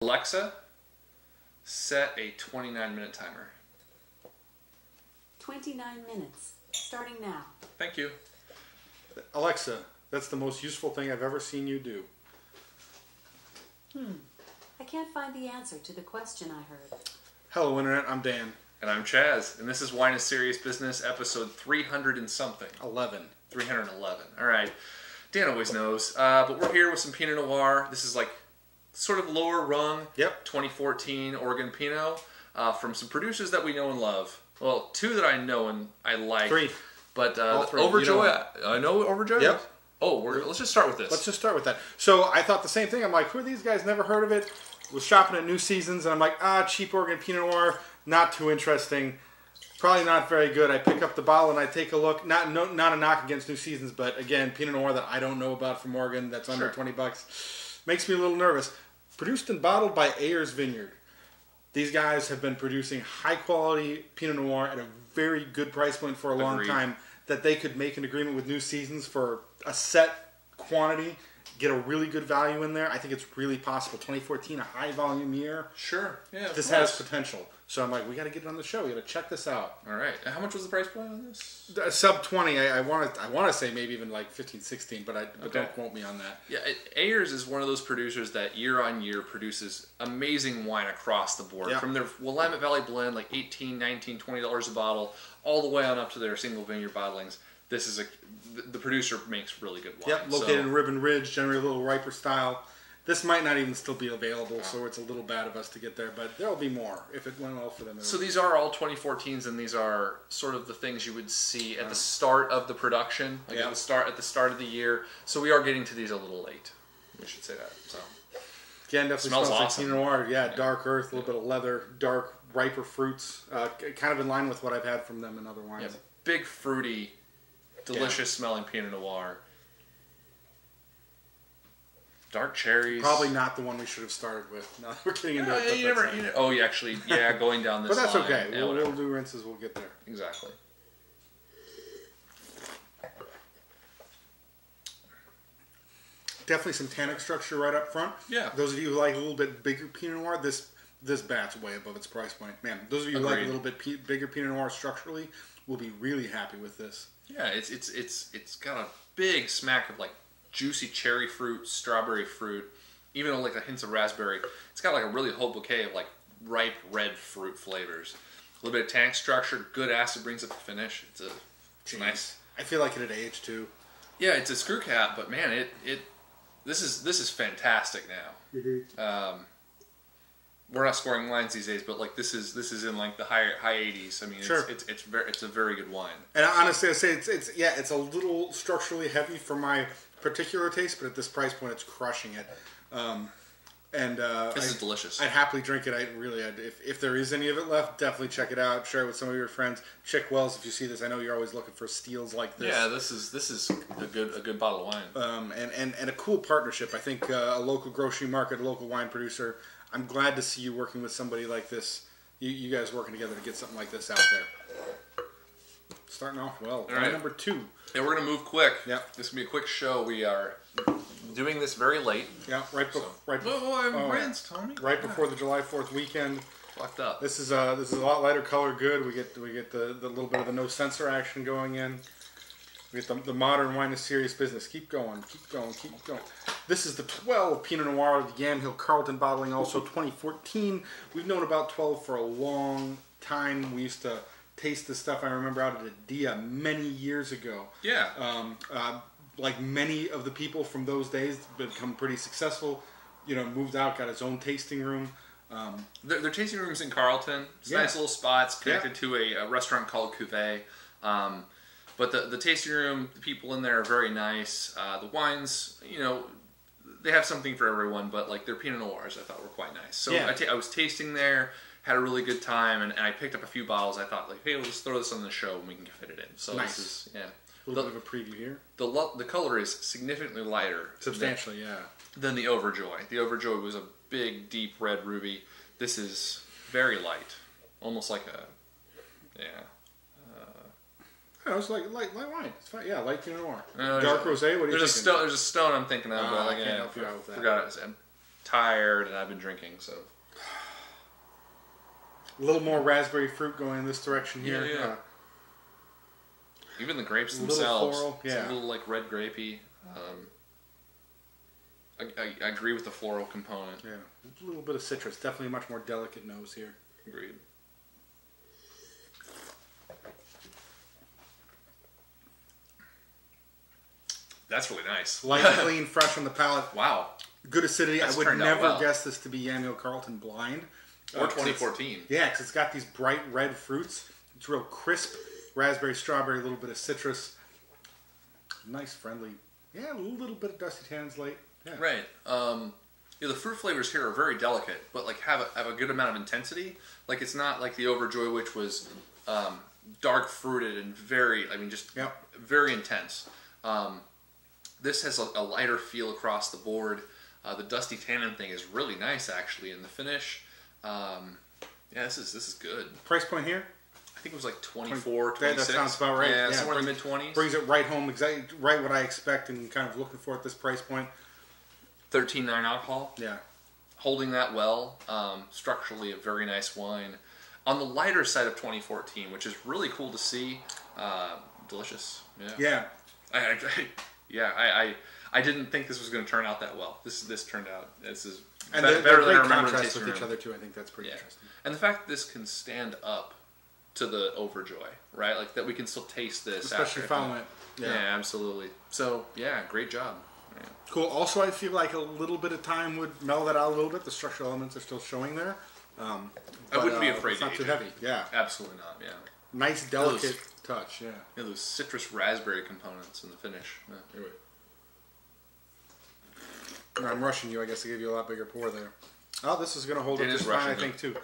Alexa, set a 29-minute timer. 29 minutes, starting now. Thank you. Alexa, that's the most useful thing I've ever seen you do. I can't find the answer to the question I heard. Hello, Internet. I'm Dan. And I'm Chaz, and this is Wine is Serious Business, episode 300 and something. 311. All right. Dan always knows. But we're here with some Pinot Noir. This is like sort of lower rung. Yep. 2014 Oregon Pinot from some producers that we know and love. Well, two that I know and I like. Three. But three. Overjoy, You know. I know Overjoy? Yep. Oh, let's just start with this. Let's just start with that. So I thought the same thing. I'm like, who are these guys? Never heard of it. Was shopping at New Seasons, and I'm like, cheap Oregon Pinot Noir. Not too interesting. Probably not very good. I pick up the bottle and I take a look. Not a knock against New Seasons, but again, Pinot Noir that I don't know about from Oregon that's under $20. Makes me a little nervous. Produced and bottled by Ayers Vineyard. These guys have been producing high quality Pinot Noir at a very good price point for a long time. That they could make an agreement with New Seasons for a set quantity, get a really good value in there. I think it's really possible. 2014, a high volume year. Sure. Yeah. This has potential. So I'm like, we got to get it on the show. We got to check this out. All right. How much was the price point on this? Sub 20. I want to say maybe even like 15, 16, but don't quote me on that. Yeah, Ayers is one of those producers that year on year produces amazing wine across the board. Yep. From their Willamette Valley blend, like $18, $19, $20 a bottle, all the way on up to their single vineyard bottlings. This is the producer makes really good wine. Yep, located in Ribbon Ridge, generally a little riper style. This might not even still be available, so it's a little bad of us to get there, but there'll be more if it went well for them. So these are all 2014s, and these are sort of the things you would see at the start of the production, like at the start of the year. So we are getting to these a little late. We should say that. So again, definitely smells awesome. Like Pinot Noir. Yeah, dark earth, a little bit of leather, dark, riper fruits, kind of in line with what I've had from them in other wines. Yeah, big fruity, delicious smelling Pinot Noir. Dark cherries. Probably not the one we should have started with. Now that we're getting into it. Going down this But that's line. okay. Yeah, we'll do rinses. We'll get there. Exactly. Definitely some tannic structure right up front. Yeah. Those of you who like a little bit bigger Pinot Noir, this bat's way above its price point. Man, those of you who like a little bit bigger Pinot Noir structurally will be really happy with this. Yeah, it's got a big smack of like juicy cherry fruit, strawberry fruit, even like a hint of raspberry. It's got like a really whole bouquet of like ripe red fruit flavors. A little bit of tannic structure, good acid brings up the finish. It's nice. I feel like it at age too. Yeah, it's a screw cap, but man, this is fantastic now. Mm-hmm. We're not scoring wines these days, but like this is in like the high 80s. I mean, sure. it's a very good wine. And honestly, I say it's a little structurally heavy for my particular taste, but at this price point, it's crushing it. This is delicious. I'd happily drink it. If there is any of it left, definitely check it out. Share it with some of your friends. Check Wells if you see this. I know you're always looking for steals like this. Yeah, this is a good bottle of wine. And a cool partnership. I think a local grocery market, a local wine producer. I'm glad to see you working with somebody like this. You guys working together to get something like this out there. Starting off well. All right. Number 2. And we're going to move quick. Yep. This is going to be a quick show. We are doing this very late. Yeah, right before the July 4th weekend. Fucked up. This is a lot lighter color. Good. We get the little bit of the no censor action going in. We get the modern wine is serious business. Keep going. This is the 12 Pinot Noir of Yamhill Carlton bottling, also 2014. We've known about 12 for a long time. We used to taste this stuff. I remember out at Adia many years ago. Yeah. Like many of the people from those days, become pretty successful. Moved out, got his own tasting room. Their tasting room's in Carlton. It's nice little spots connected to a restaurant called Cuvée. But the tasting room, the people in there are very nice. The wines, they have something for everyone, but like their Pinot Noirs I thought were quite nice. So I was tasting there, had a really good time, and I picked up a few bottles. I thought, like, hey, we'll just throw this on the show and we can fit it in. So nice. This is, a little bit of a preview here. The color is significantly lighter. Substantially, than the Overjoy. The Overjoy was a big, deep red ruby. This is very light. Almost like it's like light wine. It's fine. Yeah, light Pinot Noir. Dark rosé. What do you think? There's a stone I'm thinking of. I can't help you out with that. Forgot it. tired, and I've been drinking, so. A little more raspberry fruit going in this direction here. Yeah. Even the grapes little themselves. floral, It's a little like red grapey. I agree with the floral component. Yeah, a little bit of citrus. Definitely a much more delicate nose here. Agreed. That's really nice. Light, clean, fresh on the palate. Wow. Good acidity. That's I would turned out never well. guess this to be Yamhill Carlton blind. Or 2014. Yeah, because it's got these bright red fruits. It's real crisp. Raspberry, strawberry, a little bit of citrus. Nice, friendly. Yeah, a little bit of dusty tannins late. Yeah. Right. Yeah, the fruit flavors here are very delicate, but like have a good amount of intensity. Like it's not like the Overjoy, which was dark fruited and very, very intense. This has a lighter feel across the board. The dusty tannin thing is really nice actually in the finish. Yeah, this is good. Price point here? I think it was like 24, 26. That sounds about right. Yeah, somewhere in the mid-20s. Brings it right home, exactly right what I expect and kind of looking for at this price point. 13.9 alcohol. Yeah. Holding that well. Structurally a very nice wine. On the lighter side of 2014, which is really cool to see. Delicious. Yeah. I didn't think this was going to turn out that well. This turned out. This is and better than I remember the contrast tasting with room. each other too. I think that's pretty interesting. And the fact that this can stand up to the Overjoy, right? Like that we can still taste this, especially following it. Yeah, absolutely. So yeah, great job. Yeah. Cool. Also, I feel like a little bit of time would mellow that out a little bit. The structural elements are still showing there. I wouldn't be afraid. It's not too heavy. Yeah, absolutely not. Yeah, nice delicate touch. Yeah, those citrus raspberry components in the finish. Yeah, you're right. I'm rushing you. I guess I gave you a lot bigger pour there. Oh, this is going to hold up just fine, I think, too.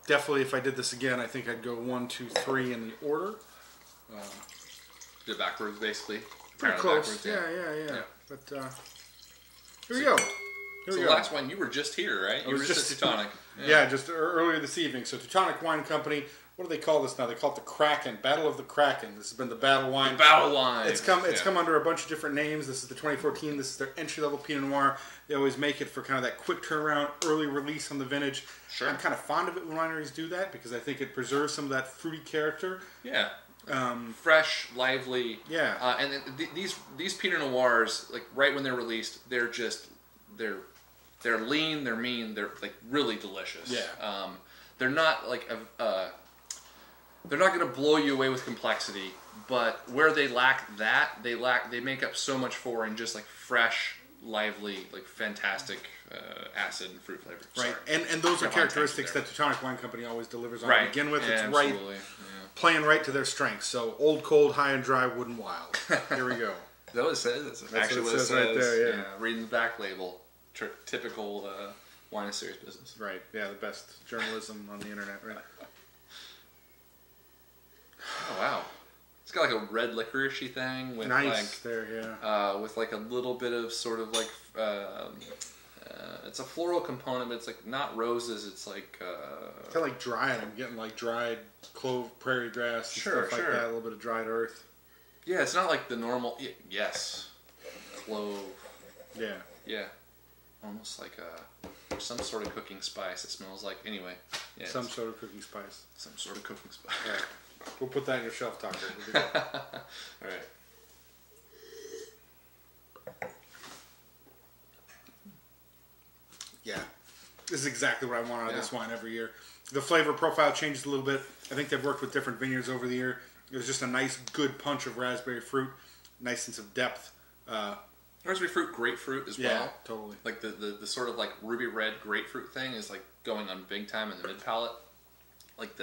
Definitely, if I did this again, I think I'd go 1, 2, 3 in the order. Do it backwards, basically. Pretty close. Yeah. But here we go. So the last wine, you were just here, right? You were just at Teutonic. Yeah, just earlier this evening. So Teutonic Wine Company. What do they call this now? They call it the Kraken, Battle of the Kraken. This has been the Battle Wine. The Battle Wine. It's come under a bunch of different names. This is the 2014. This is their entry-level Pinot Noir. They always make it for kind of that quick turnaround, early release on the vintage. Sure. I'm kind of fond of it when wineries do that because I think it preserves some of that fruity character. Yeah. Fresh, lively. Yeah. And these Pinot Noirs, like right when they're released, they're lean, they're mean, they're like really delicious. Yeah. They're not like they're not going to blow you away with complexity, but where they lack that, they make up so much for in just like fresh, lively, like fantastic acid and fruit flavor. Right, and those are characteristics that Teutonic Wine Company always delivers on to begin with. Yeah, it's right, playing right to their strengths. So old, cold, high and dry, wood and wild. Here we go. That what it says. That's actually what it says right there. Yeah. Reading the back label, typical wine is serious business. Right. Yeah, the best journalism on the internet. Right. Oh wow, it's got like a red licoricey thing with with like a little bit of sort of like it's a floral component, but it's like not roses. It's like kind of like dried. I'm getting like dried clove, prairie grass, and stuff like that. A little bit of dried earth. Yeah, it's not like the normal. Yes, clove. Yeah, almost like some sort of cooking spice. It smells like anyway. Yeah, some sort of cooking spice. Some sort of cooking spice. Right. We'll put that in your shelf talker. All right. Yeah, this is exactly what I want out of this wine every year. The flavor profile changes a little bit. I think they've worked with different vineyards over the year. There's just a nice, good punch of raspberry fruit, nice sense of depth. Raspberry fruit, grapefruit as well. Yeah, totally. Like the sort of like ruby red grapefruit thing is like going on big time in the mid palate. Like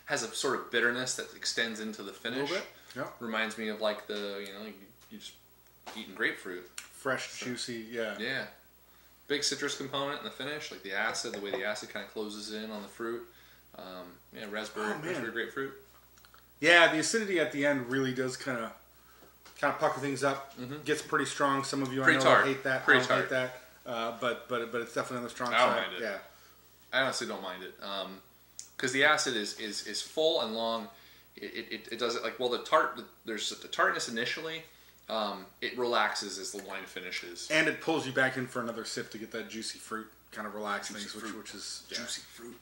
has a sort of bitterness that extends into the finish. A little bit. Yeah. Reminds me of like you just eating grapefruit. Fresh, juicy. Yeah. Yeah. Big citrus component in the finish, like the acid, the way the acid kind of closes in on the fruit. Raspberry grapefruit. Yeah, the acidity at the end really does kind of pucker things up. Mm-hmm. Gets pretty strong. Some of you I know hate that. I don't hate that. But it's definitely on the strong side. I don't mind it. Yeah. I honestly don't mind it. Because the acid is full and long. It does it like the tart. There's the tartness initially, it relaxes as the wine finishes. And it pulls you back in for another sip to get that juicy fruit kind of relaxed things, which is juicy fruit.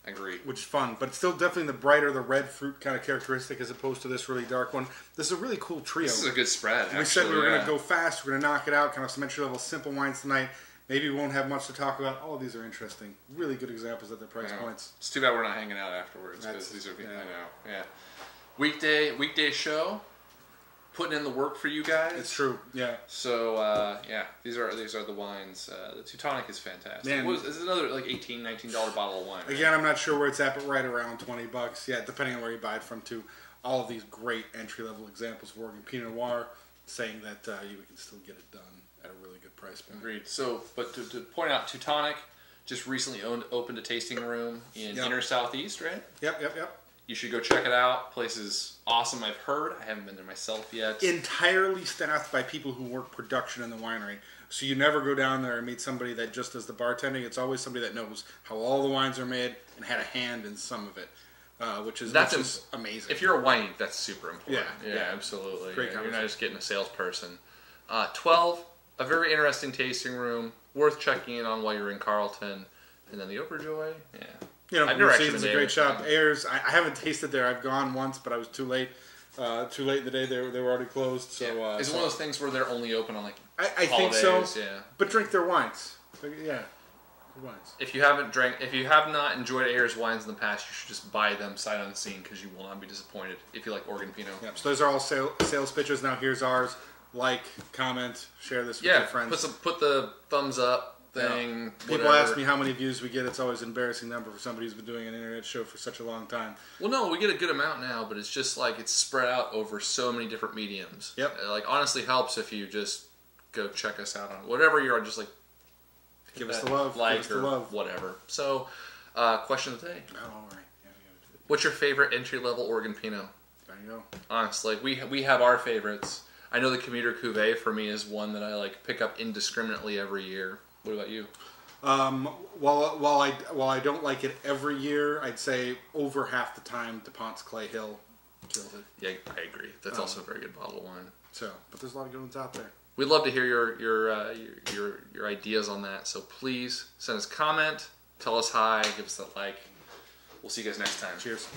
I agree. Which is fun, but it's still definitely the brighter, the red fruit kind of characteristic as opposed to this really dark one. This is a really cool trio. This is a good spread. We said we were going to go fast. We're going to knock it out. Kind of some entry-level simple wines tonight. Maybe we won't have much to talk about. All of these are interesting. Really good examples at their price points. It's too bad we're not hanging out afterwards because these are. I know. Yeah. Weekday show. Putting in the work for you guys. It's true, yeah. So these are the wines. The Teutonic is fantastic. Man. This is another like $18, $19 bottle of wine. Right? Again, I'm not sure where it's at, but right around $20. Yeah, depending on where you buy it from. Too. All of these great entry level examples of Oregon Pinot Noir, saying that you can still get it done at a really good price point. Agreed. So, but to point out, Teutonic just recently opened a tasting room in Inner Southeast, right? Yep. You should go check it out. Place is awesome, I've heard. I haven't been there myself yet. Entirely staffed by people who work production in the winery. So you never go down there and meet somebody that just does the bartending. It's always somebody that knows how all the wines are made and had a hand in some of it, which is amazing. If you're a wine geek, that's super important. Yeah, absolutely. Great You're not just getting a salesperson. 12, a very interesting tasting room. Worth checking in on while you're in Carlton. And then the Overjoy, Season's a great shop. Ayers, I haven't tasted there. I've gone once, but I was too late. Too late in the day. They were already closed. So it's one of those things where they're only open on like I holidays, think so. Yeah. But drink their wines. Yeah, wines. If you have not enjoyed Ayers wines in the past, you should just buy them sight unseen because you will not be disappointed if you like Oregon Pinot. Yep. So those are all sales pitches. Now here's ours. Like, comment, share this with your friends. Put the thumbs up thing. People ask me how many views we get. It's always an embarrassing number for somebody who's been doing an internet show for such a long time. Well, no, we get a good amount now, but it's just like it's spread out over so many different mediums. Yep. Like honestly helps if you just go check us out on whatever you're just like. Give us the love. Like give us the love. Whatever. So, question of the day. Oh, all right. What's your favorite entry-level Oregon Pinot? There you go. Honestly, we have our favorites. I know the Commuter Cuvée for me is one that I like pick up indiscriminately every year. What about you? While I don't like it every year, I'd say over half the time DuPont's Clay Hill kills it. Yeah, I agree. That's also a very good bottle of wine. So, but there's a lot of good ones out there. We'd love to hear your ideas on that. So please send us a comment, tell us hi, give us that like. We'll see you guys next time. Cheers.